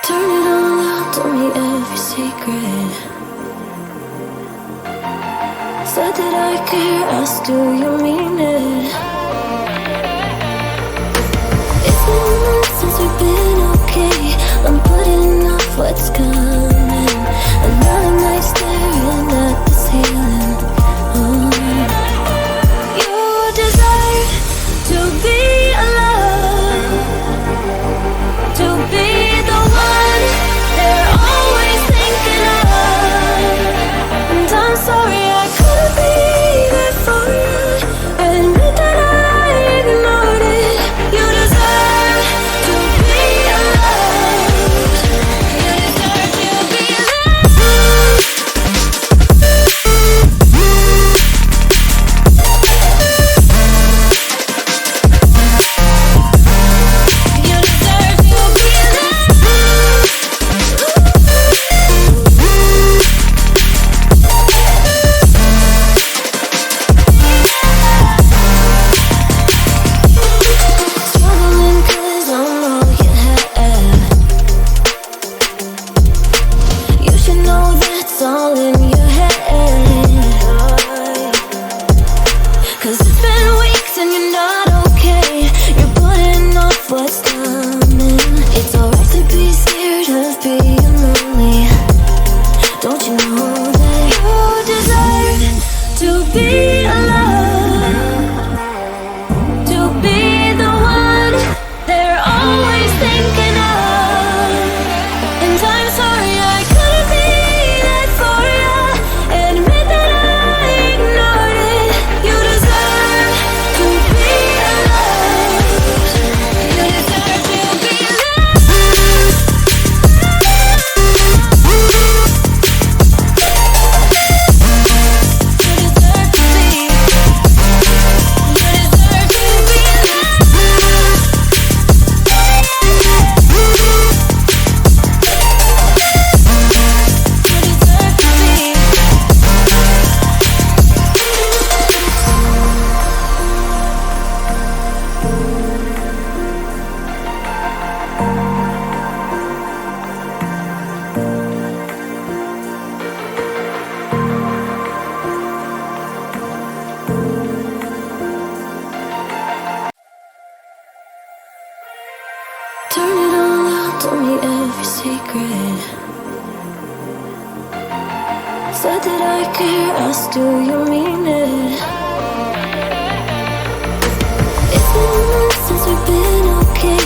Turn it all out, told me every secret. Said that I care, asked do you mean it? It's been months since we've been okay. I'm putting off what's coming. Another night staring at the ceiling. You desire to be alone, to be the one they're always thinking of. And I'm sorry I couldn't be there for you. Admit that I ignored it. You deserve to be loved. You deserve to be loved. You deserve to be loved. Struggling 'cause I'm all you have. You should know that's all in your head. 'Cause it's been weeks and you're not okay. You're putting off what's coming. It's alright to be scared of being lonely. Don't you know that you deserve to be alone, to be the one they're always thinking of? And I'm sorry I couldn't be that for you. Admit that I ignored it. You deserve to be loved. You deserve to be loved. You deserve to be. You deserve to be loved. You deserve to be. Turn it all out, told me every secret. Said that I care, asked do you mean it? It's been months since we've been okay.